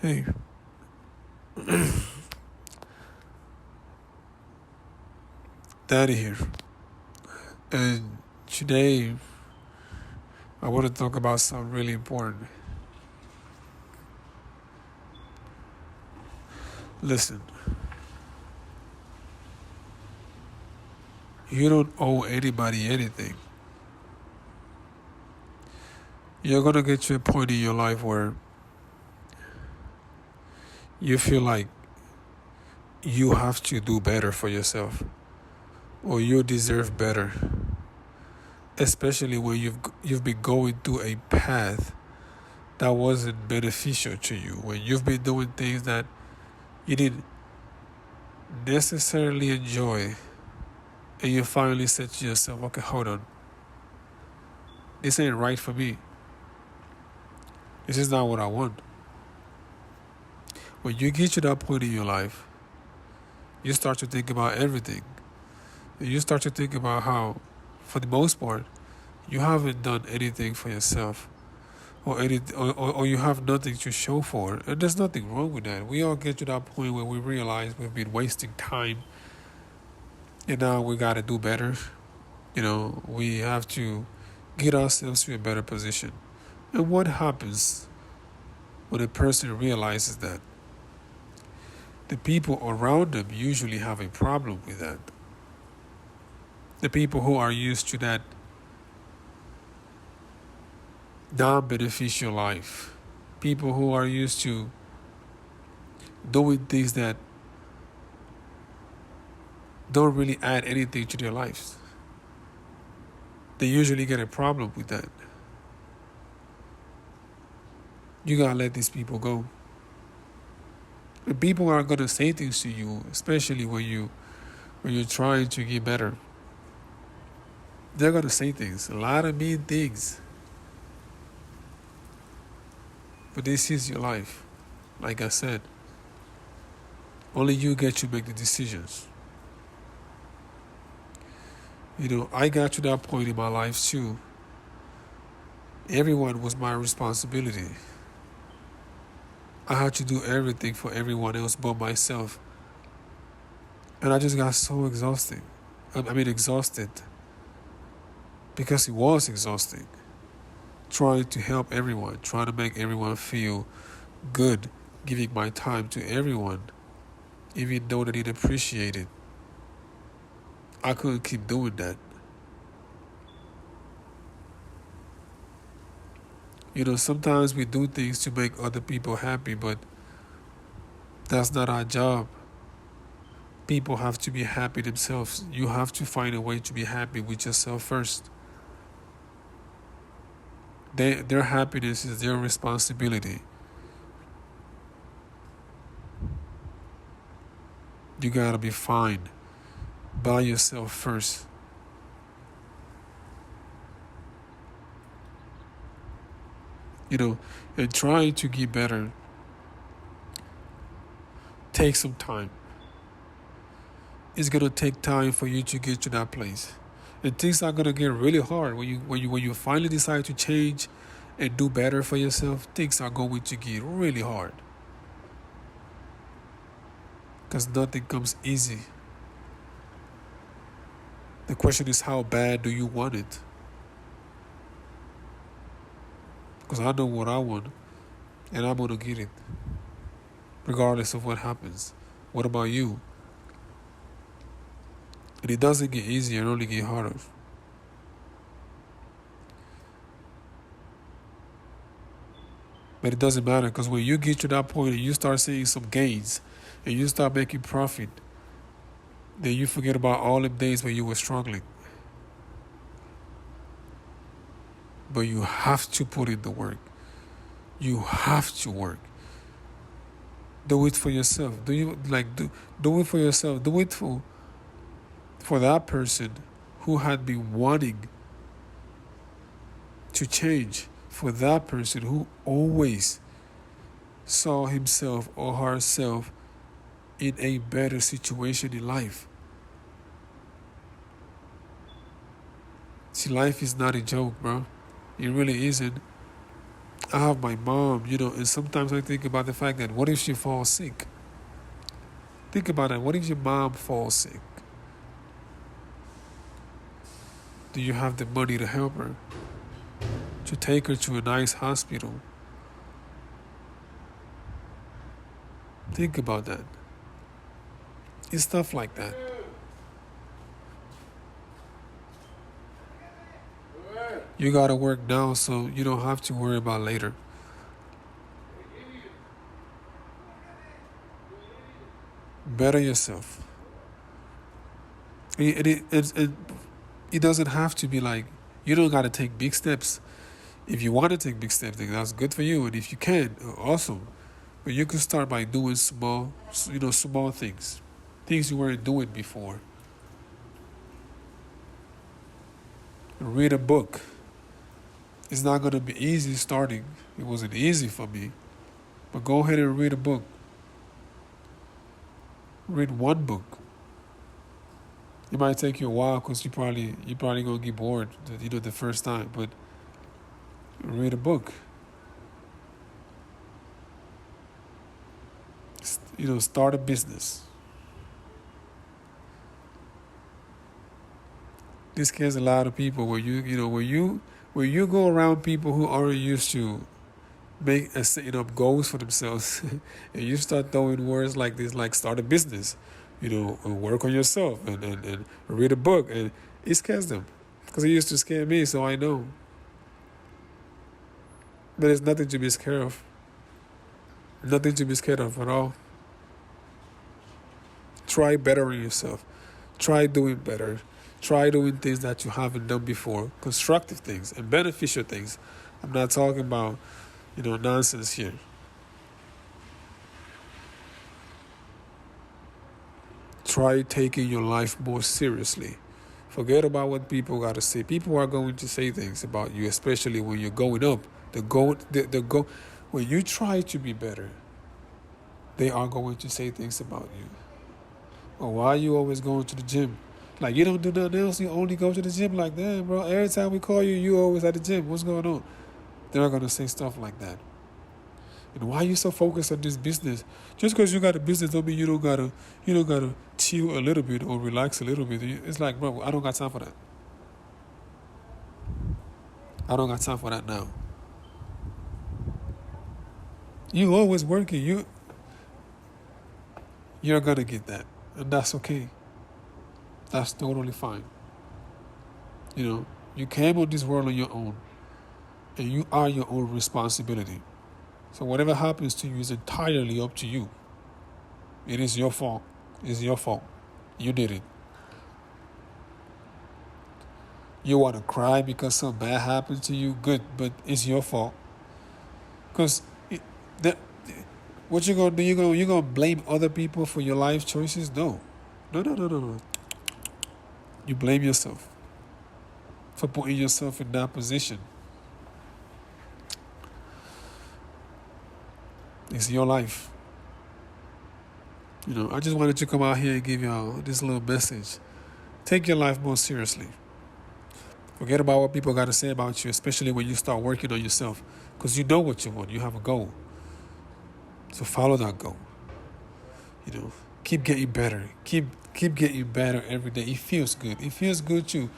Hey, Daddy here. And today I want to talk about something really important. Listen, you don't owe anybody anything. You're going to get to a point in your life where you feel like you have to do better for yourself or you deserve better, especially when you've been going through a path that wasn't beneficial to you, when you've been doing things that you didn't necessarily enjoy, and you finally said to yourself, okay, hold on, this ain't right for me. This is not what I want. When you get to that point in your life, you start to think about everything. You start to think about how, for the most part, you haven't done anything for yourself, or you have nothing to show for it. And there's nothing wrong with that. We all get to that point where we realize we've been wasting time, and now we got to do better. We have to get ourselves to a better position. And what happens when a person realizes that? The people around them usually have a problem with that. The people who are used to that non-beneficial life, people who are used to doing things that don't really add anything to their lives, they usually get a problem with that. You gotta let these people go. And people are gonna say things to you, especially when you're trying to get better. They're gonna say things, a lot of mean things. But this is your life. Like I said, only you get to make the decisions. I got to that point in my life too. Everyone was my responsibility. I had to do everything for everyone else but myself. And I just got so exhausted. Exhausted. Because it was exhausting. Trying to help everyone, trying to make everyone feel good, giving my time to everyone, even though they didn't appreciate it. I couldn't keep doing that. Sometimes we do things to make other people happy, but that's not our job. People have to be happy themselves. You have to find a way to be happy with yourself first. Their happiness is their responsibility. You gotta be fine by yourself first. And trying to get better takes some time. It's gonna take time for you to get to that place. And things are gonna get really hard when you finally decide to change and do better for yourself. Things are going to get really hard. Because nothing comes easy. The question is, how bad do you want it? Because I know what I want, and I'm gonna get it, regardless of what happens. What about you? And it doesn't get easier, it only get harder. But it doesn't matter, because when you get to that point and you start seeing some gains and you start making profit, then you forget about all them days when you were struggling. But you have to put in the work. You have to work. Do it for yourself. Do it for yourself. Do it for that person who had been wanting to change. For that person who always saw himself or herself in a better situation in life. See, life is not a joke, bro. It really isn't. I have my mom, and sometimes I think about the fact that what if she falls sick? Think about that. What if your mom falls sick? Do you have the money to help her? To take her to a nice hospital? Think about that. It's stuff like that. You gotta work now so you don't have to worry about later. Better yourself. It doesn't have to be like, you don't gotta take big steps. If you want to take big steps, then that's good for you. And if you can, awesome. But you can start by doing small things. Things you weren't doing before. Read a book. It's not going to be easy starting. It wasn't easy for me. But go ahead and read a book. Read one book. It might take you a while because you probably gonna get bored, the first time. But read a book. Start a business. This scares a lot of people. Where you go around people who already used to setting up goals for themselves, and you start throwing words like this, like start a business, and work on yourself, and read a book, and it scares them, because it used to scare me, so I know. But there's nothing to be scared of. Nothing to be scared of at all. Try bettering yourself. Try doing better. Try doing things that you haven't done before. Constructive things and beneficial things. I'm not talking about, nonsense here. Try taking your life more seriously. Forget about what people got to say. People are going to say things about you, especially when you're going up. When you try to be better, they are going to say things about you. Well, why are you always going to the gym? Like, you don't do nothing else, you only go to the gym. Like, damn, bro, every time we call you, you always at the gym. What's going on? They're not going to say stuff like that. And why are you so focused on this business? Just because you got a business don't mean you don't gotta chill a little bit or relax a little bit. It's like, bro, I don't got time for that. I don't got time for that now. You always working. You're gonna get that. And that's okay. That's totally fine. You came on this world on your own. And you are your own responsibility. So whatever happens to you is entirely up to you. It is your fault. It's your fault. You did it. You want to cry because something bad happened to you? Good, but it's your fault. Because what you gonna do? You gonna blame other people for your life choices? No. No. You blame yourself for putting yourself in that position. It's your life. I just wanted to come out here and give y'all this little message. Take your life more seriously. Forget about what people got to say about you, especially when you start working on yourself. Because you know what you want. You have a goal. So follow that goal. Keep getting better. Keep getting better every day. It feels good. It feels good to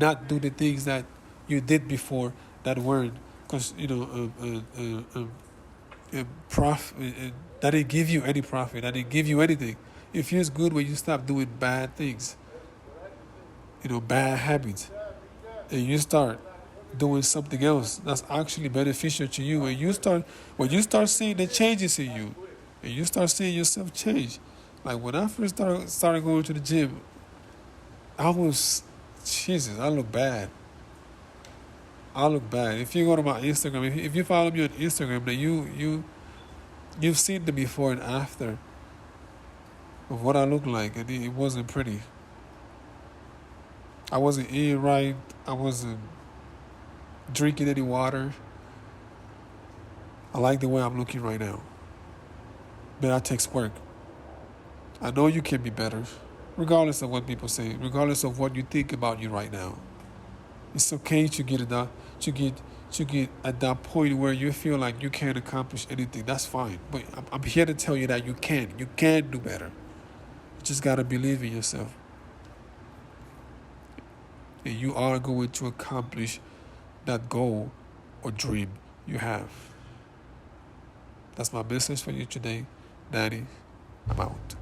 not do the things that you did before that weren't. Because, that didn't give you any profit. That didn't give you anything. It feels good when you stop doing bad things. Bad habits. And you start doing something else that's actually beneficial to you. And when you start seeing the changes in you, and you start seeing yourself change. Like when I first started going to the gym, I look bad. If you go to my Instagram, if you follow me on Instagram, then you've seen the before and after of what I look like, and it wasn't pretty. I wasn't eating right. I wasn't drinking any water. I like the way I'm looking right now. But that takes work. I know you can be better, regardless of what people say, regardless of what you think about you right now. It's okay to get it out, to get at that point where you feel like you can't accomplish anything. That's fine. But I'm here to tell you that you can. You can do better. You just gotta believe in yourself. And you are going to accomplish that goal or dream you have. That's my message for you today. Danny, I'm out.